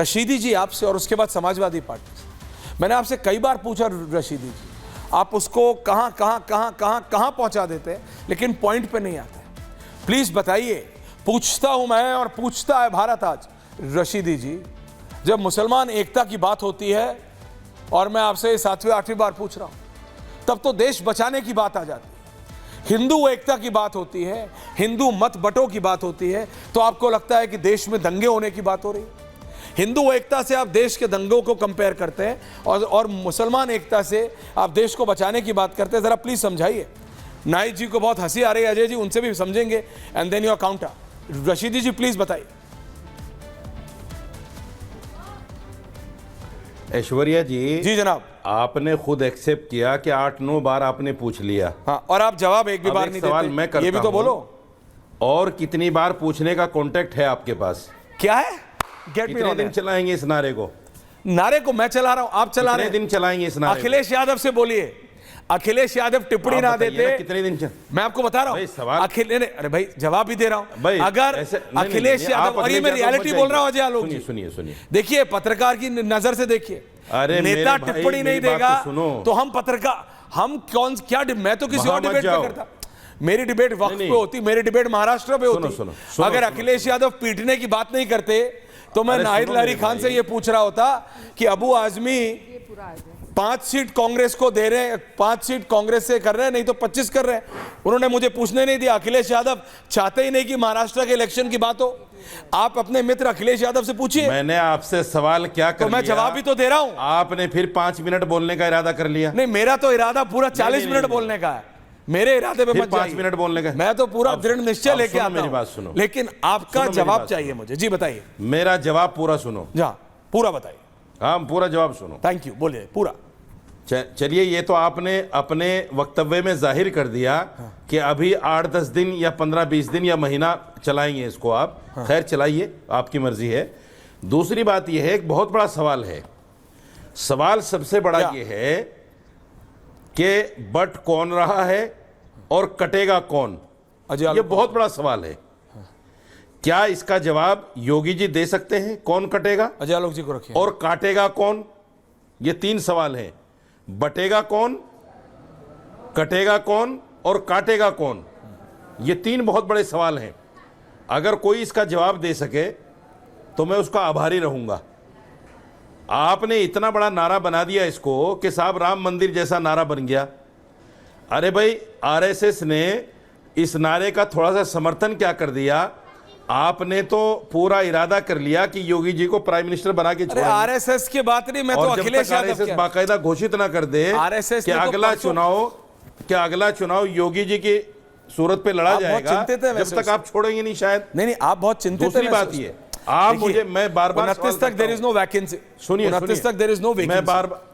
रशीदी जी आपसे और उसके बाद समाजवादी पार्टी से मैंने आपसे कई बार पूछा, रशीदी जी आप उसको कहां पहुंचा देते हैं, लेकिन पॉइंट पे नहीं आते। प्लीज बताइए, पूछता हूं मैं और पूछता है भारत आज। रशीदी जी, जब मुसलमान एकता की बात होती है और मैं आपसे 7वीं 8वीं बार पूछ रहा हूं, तब तो देश बचाने की बात आ जाती है। हिंदू एकता की बात होती है, हिंदू मत बटो की बात होती है, तो आपको लगता है कि देश में दंगे होने की बात हो रही है। हिंदू एकता से आप देश के दंगों को कंपेयर करते हैं और मुसलमान एकता से आप देश को बचाने की बात करते हैं। जरा प्लीज समझाइए। नाइक जी को बहुत हंसी आ रही है, अजय जी उनसे भी समझेंगे, and then your counter. Rashidi ji please बताइए। ऐश्वर्या जी जनाब, आपने खुद एक्सेप्ट किया कि 8-9 बार आपने पूछ लिया। हाँ, और आप जवाब एक भी बार नहीं सवाल देते। मैं करता ये भी तो बोलो, और कितनी बार पूछने का कॉन्टेक्ट है आपके पास? क्या है? कितने दिन चलाएंगे इस नारे को? नारे को मैं चला रहा हूं, आप चला रहे हैं। कितने दिन चलाएंगे इस नारे? अखिलेश यादव से बोलिए। अखिलेश यादव टिप्पणी ना देते, कितने दिन मैं आपको बता रहा हूं। सवाल अरे भाई जवाब भी दे रहा हूं। अगर अखिलेश यादव, और ये मैं रियलिटी बोल रहा हूं अजय आलोक जी, सुनिए देखिए पत्रकार की नजर से देखिए। अरे नेता टिप्पणी नहीं देगा तो हम पत्रकार, हम क्या मैं तो किसी और डिबेट पे करता। मेरी डिबेट वक्त पे होती, मेरी डिबेट महाराष्ट्र पे होती। अगर अखिलेश यादव पीटने की बात नहीं करते तो मैं नाहिद लारी खान से ये पूछ रहा होता कि अबू आजमी 5 सीट कांग्रेस को दे रहे हैं, 5 सीट कांग्रेस से कर रहे हैं, नहीं तो 25 कर रहे हैं। उन्होंने मुझे पूछने नहीं दिया। अखिलेश यादव चाहते ही नहीं कि महाराष्ट्र के इलेक्शन की बात हो। आप अपने मित्र अखिलेश यादव से पूछिए। मैंने आपसे सवाल क्या कर तो मैं जवाब भी तो दे रहा हूं। आपने फिर 5 मिनट बोलने का इरादा कर लिया। नहीं, मेरा तो इरादा पूरा 40 मिनट बोलने का है। मेरे इरादे पे मत 5 मिनट बोलने का। मैं तो पूरा दृढ़ निश्चय लेके आता हूं। मेरी बात सुनो, लेकिन आपका जवाब चाहिए मुझे। जी बताइए। मेरा जवाब पूरा सुनो। जा पूरा बताइए। हाँ, पूरा जवाब सुनो। थैंक यू, बोलिए पूरा। चलिए, ये तो आपने अपने वक्तव्य में जाहिर कर दिया कि अभी 8-10 दिन या 15-20 दिन या महीना चलाएंगे इसको आप। खैर चलाइए, आपकी मर्जी है। दूसरी बात यह है, एक बहुत बड़ा सवाल है। सवाल सबसे बड़ा ये है कि बट कौन रहा है और कटेगा कौन? ये बहुत बड़ा सवाल है। क्या इसका जवाब योगी जी दे सकते हैं? कौन कटेगा? अजय आलोक जी को रखिए। और काटेगा कौन? ये 3 सवाल हैं। बटेगा कौन, कटेगा कौन और काटेगा कौन? ये 3 बहुत बड़े सवाल हैं। अगर कोई इसका जवाब दे सके तो मैं उसका आभारी रहूंगा। आपने इतना बड़ा नारा बना दिया इसको कि साहब राम मंदिर जैसा नारा बन गया। अरे भाई, आरएसएस ने इस नारे का थोड़ा सा समर्थन क्या कर दिया? आपने तो पूरा इरादा कर लिया कि योगी जी को प्राइम मिनिस्टर बना के छोड़ेंगे। आरएसएस की बात नहीं, मैं तो अखिलेश यादव बाकायदा घोषित ना कर दे कि अगला चुनाव योगी जी की सूरत पे लड़ा जाएगा, जब तक आप छोड़ेंगे नहीं शायद। नहीं, आप बहुत चिंतित हैं। दूसरी बात ये, आप मुझे, मैं बार-बार 29 तक देयर इज नो वैकेंसी। सुनिए, 29 तक देयर इज नो वैकेंसी। मैं बार-बार,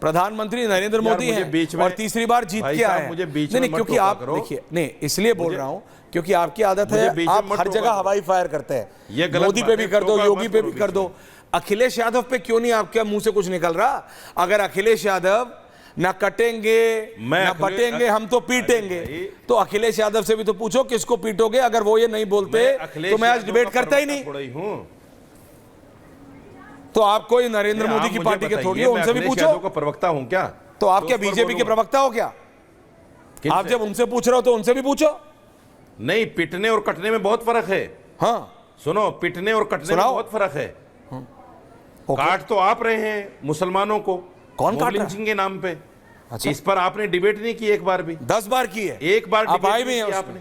प्रधानमंत्री नरेंद्र मोदी हैं और तीसरी बार जीत के आए हैं। मुझे बीच में क्योंकि आप देखिए, नहीं इसलिए बोल रहा हूं क्योंकि आपकी आदत है, आप हर जगह हवाई फायर करते हैं। मोदी पे भी कर दो, योगी पे भी कर दो। अखिलेश यादव पे क्यों नहीं आपके मुंह से कुछ निकल रहा? अगर अखिलेश यादव ना कटेंगे ना बटेंगे, हम तो पीटेंगे, तो अखिलेश यादव से भी तो पूछो किसको पीटोगे। अगर वो ये नहीं बोलते तो मैं आज डिबेट करता ही नहीं। तो आप कोई नरेंद्र मोदी की पार्टी के थोड़ी हो, उनसे भी पूछो। का प्रवक्ता हूं क्या? तो आप क्या बीजेपी के प्रवक्ता हो क्या? आप जब उनसे पूछ रहे हो तो उनसे भी पूछो। नहीं, पिटने और कटने में बहुत फर्क है। हाँ सुनो, पिटने और कटने में बहुत फर्क है। काट तो आप रहे हैं मुसलमानों को, कौन काट रहा है? के नाम पे। अच्छा। इस पर आपने डिबेट नहीं की, एक बार भी। 10 बार की है। एक बार डिबेट नहीं की आपने,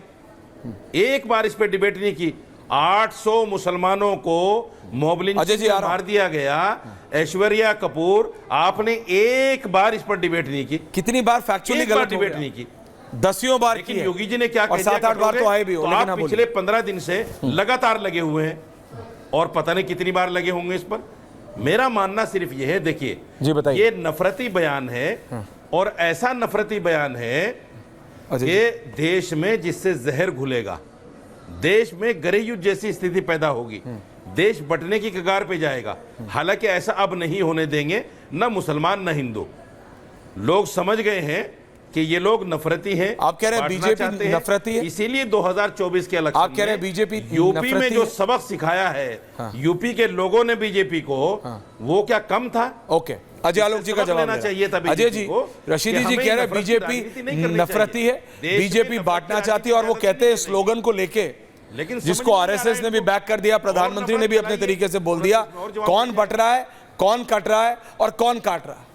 एक बार इस पर डिबेट नहीं की। 800 मुसलमानों को मॉब लिंचिंग में मार दिया गया। ऐश्वर्या कपूर, आपने एक बार इस पर डिबेट नहीं की। कितनी बार फैक्चुअली गलत डिबेट नहीं की? 10 बार की। योगी जी ने क्या कहा? 7-8 बार तो आए भी हो, लेकिन आप पिछले 15 दिन से लगातार लगे हुए हैं और पता नहीं कितनी बार लगे होंगे इस पर। मेरा मानना सिर्फ यह है, देखिए ये नफरती बयान है और ऐसा नफरती बयान है कि देश में जिससे जहर घुलेगा, देश में गृह युद्ध जैसी स्थिति पैदा होगी, देश बटने की कगार पे जाएगा। हालांकि ऐसा अब नहीं होने देंगे, न मुसलमान न हिंदू। लोग समझ गए हैं कि ये लोग नफरती हैं। आप कह रहे हैं बांटना बीजेपी चाहते हैं, नफरती है? इसीलिए 2024 के इलेक्शन आप कह रहे हैं में बीजेपी यूपी में नफरती जो है? सबक सिखाया है हाँ। यूपी के लोगों ने बीजेपी को, वो क्या कम था? ओके, अजय आलोक जी का सबक जवाब लेना दे रहा है। चाहिए था अजय बीजेपी जी, को रशीदी कि जी हमें कह रहे हैं नफरत की राजनीति नहीं बीजेपी करनी नफरती चाहिए। है, देश में बीजेपी नफरत बांटना की चाहती है, और वो राजनीति कहते हैं नहीं करनी स्लोगन को लेके, लेकिन समझ जिसको नहीं आ रहा आरएसएस ने भी इनको। बैक कर दिया, प्रधानमंत्री ने भी अपने तरीके से बोल दिया, कौन बट रहा है, कौन कट रहा है और कौन काट रहा है।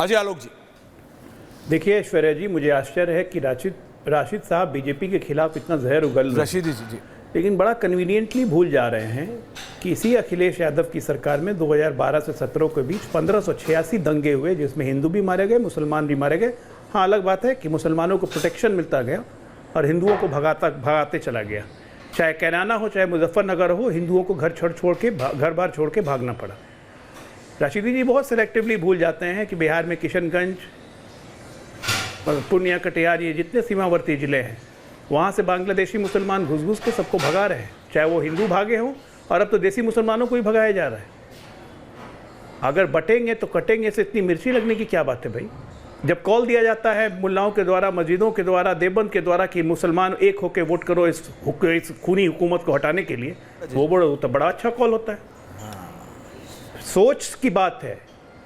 अजय आलोक जी। देखिए ऐश्वर्या जी, मुझे आश्चर्य है कि राशिद साहब बीजेपी के खिलाफ इतना जहर उगल रहे हैं, रशीदी जी, लेकिन बड़ा कन्वीनियंटली भूल जा रहे हैं कि इसी अखिलेश यादव की सरकार में 2012 से 17 के बीच 1586 दंगे हुए, जिसमें हिंदू भी मारे गए, मुसलमान भी मारे गए। हाँ, अलग बात है कि मुसलमानों को प्रोटेक्शन मिलता गया और हिंदुओं को भगाते चला गया। चाहे कैराना हो, चाहे मुजफ्फरनगर हो, हिंदुओं को घर बार छोड़ के भागना पड़ा। राशिदी जी बहुत सिलेक्टिवली भूल जाते हैं कि बिहार में किशनगंज, पूर्णिया, कटिहार, ये जितने सीमावर्ती ज़िले हैं, वहाँ से बांग्लादेशी मुसलमान घुस के सबको भगा रहे हैं, चाहे वो हिंदू भागे हों, और अब तो देसी मुसलमानों को भी भगाया जा रहा है। अगर बटेंगे तो कटेंगे से इतनी मिर्ची लगने की क्या बात है भाई? जब कॉल दिया जाता है मुल्लाओं के द्वारा, मस्जिदों के द्वारा, देवबंद के द्वारा कि मुसलमान एक होकर वोट करो इस खूनी हुकूमत को हटाने के लिए, वो तो बड़ा अच्छा कॉल होता है। सोच की बात है।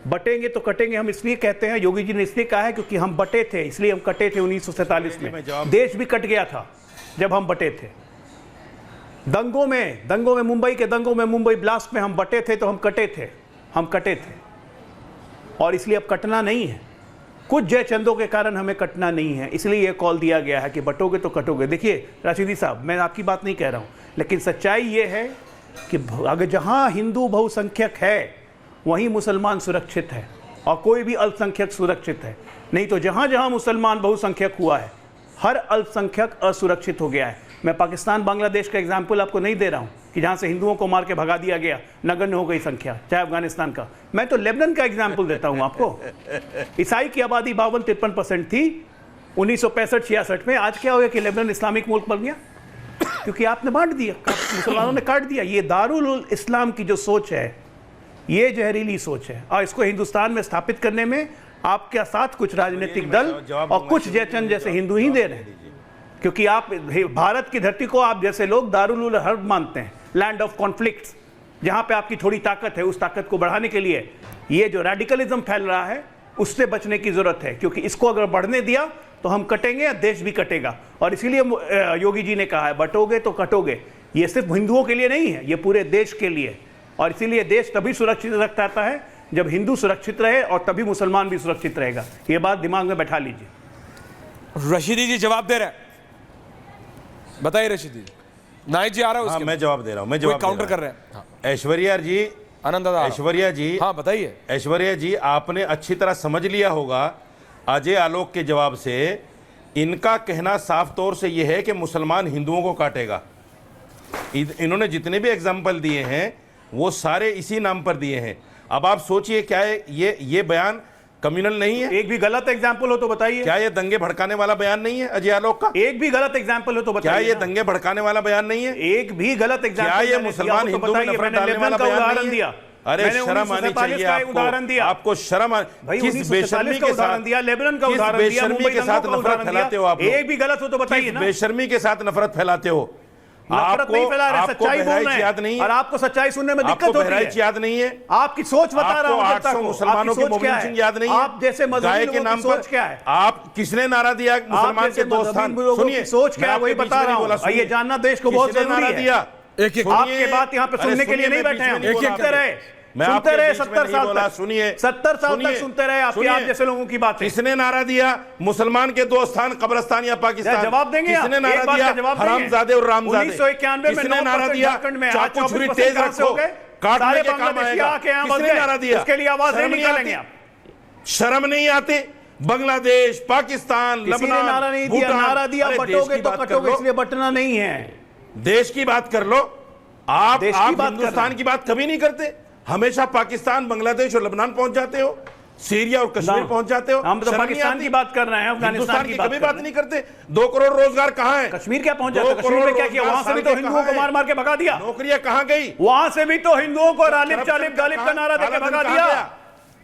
बटेंगे तो कटेंगे हम इसलिए कहते हैं, योगी जी ने इसलिए कहा है क्योंकि हम बटे थे, इसलिए हम कटे थे 1947 में। देश भी कट गया था जब हम बटे थे। दंगों में मुंबई के दंगों में, मुंबई ब्लास्ट में हम बटे थे, तो हम कटे थे और इसलिए अब कटना नहीं है। कुछ जयचंदों के कारण हमें कटना नहीं है, इसलिए यह कॉल दिया गया है कि बटोगे तो कटोगे। देखिए राशिदी साहब, मैं आपकी बात नहीं कह रहा हूं, लेकिन सच्चाई यह है कि अगर जहां हिंदू बहुसंख्यक है वहीं मुसलमान सुरक्षित है, और कोई भी अल्पसंख्यक सुरक्षित है नहीं। तो जहां जहां मुसलमान बहुसंख्यक हुआ है, हर अल्पसंख्यक असुरक्षित हो गया है। मैं पाकिस्तान, बांग्लादेश का एग्जाम्पल आपको नहीं दे रहा हूं कि जहां से हिंदुओं को मार के भगा दिया गया, नगण्य हो गई संख्या, चाहे अफगानिस्तान का। मैं तो लेबनान का एग्जाम्पल देता हूं आपको। ईसाई की आबादी 52-53% थी 1965-66 में। आज क्या हो गया कि लेबनान इस्लामिक मुल्क बन गया? क्योंकि आपने बांट दिया, मुसलमानों ने काट दिया। ये दारुल इस्लाम की जो सोच है, ये जहरीली सोच है, और इसको हिंदुस्तान में स्थापित करने में आपके साथ कुछ राजनीतिक दल और कुछ जयचंद जैसे हिंदू ही दे रहे हैं। क्योंकि आप भारत की धरती को, आप जैसे लोग दारुल हर्ब मानते हैं, लैंड ऑफ कॉन्फ्लिक्ट्स, जहां पे आपकी थोड़ी ताकत है, उस ताकत को बढ़ाने के लिए ये जो रेडिकलिज्म फैल रहा है, उससे बचने की जरूरत है। क्योंकि इसको अगर बढ़ने दिया तो हम कटेंगे या देश भी कटेगा। और इसीलिए योगी जी ने कहा है बटोगे तो कटोगे। ये सिर्फ हिंदुओं के लिए नहीं है, ये पूरे देश के लिए। और इसीलिए देश तभी सुरक्षित रहता है जब हिंदू सुरक्षित रहे, और तभी मुसलमान भी सुरक्षित रहेगा। ये बात दिमाग में बैठा लीजिए। रशीदी जी जवाब दे रहे हैं, बताइए रशीदी जी। नाइक जी आ रहा है, हाँ, मैं जवाब दे रहा हूं, मैं कोई जवाब काउंटर कर रहे हैं। ऐश्वर्या जी, आनंद दादा, ऐश्वर्या जी, हाँ बताइए। ऐश्वर्या जी, आपने अच्छी तरह समझ लिया होगा अजय आलोक के जवाब से। इनका कहना साफ तौर से यह है कि मुसलमान हिंदुओं को काटेगा। इन्होंने जितने भी एग्जाम्पल दिए हैं वो सारे इसी नाम पर दिए हैं। अब आप सोचिए, क्या है ये बयान कम्युनल नहीं है? एक भी गलत एग्जाम्पल हो तो बताइए। क्या ये दंगे भड़काने वाला बयान नहीं है अजय आलोक का? एक भी गलत एग्जाम्पल हो तो बताइए। क्या ये दंगे भड़काने वाला बयान नहीं है? एक भी गलत एग्जाम्पल। क्या ये मुसलमान हिंदू में नफरत डालने वाला बयान नहीं है? अरे शर्म आनी चाहिए आपको। आपको शर्म किस बेशर्मी के साथ दिया, लेबनान का उदाहरण दिया, बेशर्मी के साथ नफरत फैलाते हो आप। एक भी गलत हो तो बताइए ना। बेशर्मी के साथ नफरत फैलाते हो। नफरत नहीं फैला रहे, सच्चाई बोल रहे हैं। याद नहीं है, और आपको सच्चाई सुनने में दिक्कत होती है। याद नहीं है, आपकी सोच बता रहा हूं। 800 मुसलमानों की मोबिलाइजेशन याद नहीं है। आप जैसे गाय के नाम पर क्या है? आप किसने नारा दिया मुसलमान के दोस्तान? सुनिए, सोच क्या है वही बता रहा हूं। ये जानना देश को बहुत जरूरी है। आपके बात यहाँ पे सुनने के लिए नहीं बैठे हैं। सुनते रहे 70 साल तक, सुनिए 70 साल तक सुनते रहे आप जैसे लोगों की बात। किसने नारा दिया मुसलमान के दो स्थान, कब्रिस्तान या पाकिस्तान? जवाब देंगे? किसने नारा दिया हरामजादे और रामजादे? 1991 में किसने नारा दिया चाकू छुरी तेज रखो, काटने के काम आएगा? किसने नारा दिया? इसके लिए आवाज नहीं निकालेंगे आप? शर्म नहीं आती? बांग्लादेश, पाकिस्तान, लबनान, नारा नहीं दिया, नारा दिया बटोगे तो कटोगे, इसलिए बटना नहीं है। देश की बात कर लो आप हिंदुस्तान की बात कभी नहीं करते। हमेशा पाकिस्तान, बांग्लादेश और लबनान पहुंच जाते हो, सीरिया और कश्मीर पहुंच जाते हो। हम तो पाकिस्तान की बात कर रहे हैं, अफगानिस्तान की कभी बात नहीं करते। 2 करोड़ रोजगार कहां है? कश्मीर क्या पहुंच जाता है? कश्मीर में क्या किया? वहां से भी तो हिंदुओं को मार मार के भगा दिया। नौकरियां कहां गई? वहां से भी तो हिंदुओं को रालिब चालिब गालिब का नारा देकर भगा दिया।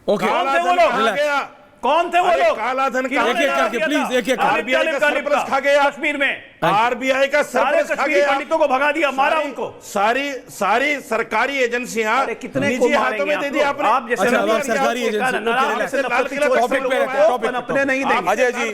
ओके कौन थे वो लोग? खा गया। कौन थे वो अरे लोग? काला धन किन्होंने एक-एक नाम करके, दिया प्लीज, था? एक-एक आरिफ RBI तालिब का का सरप्लस खा गया। कश्मीर में आरबीआई का सारे सरप्लस खा कश्मीरी गया। पंडितों को भगा दिया, मारा उनको। सारी सरकारी एजेंसियां अरे कितने को निजी हाथों मारेंगे में आप दे दी लोग? आपने। आप जैसे अच्छा, नबी अब सरकारी आपको एजेंसी, कहना, लोग कह रहे हैं, आप जैसे लाल नफरती किला पे चोट टॉपिक पे रहते हैं, टॉपिक पे, अपने नहीं देंगे। अजय जी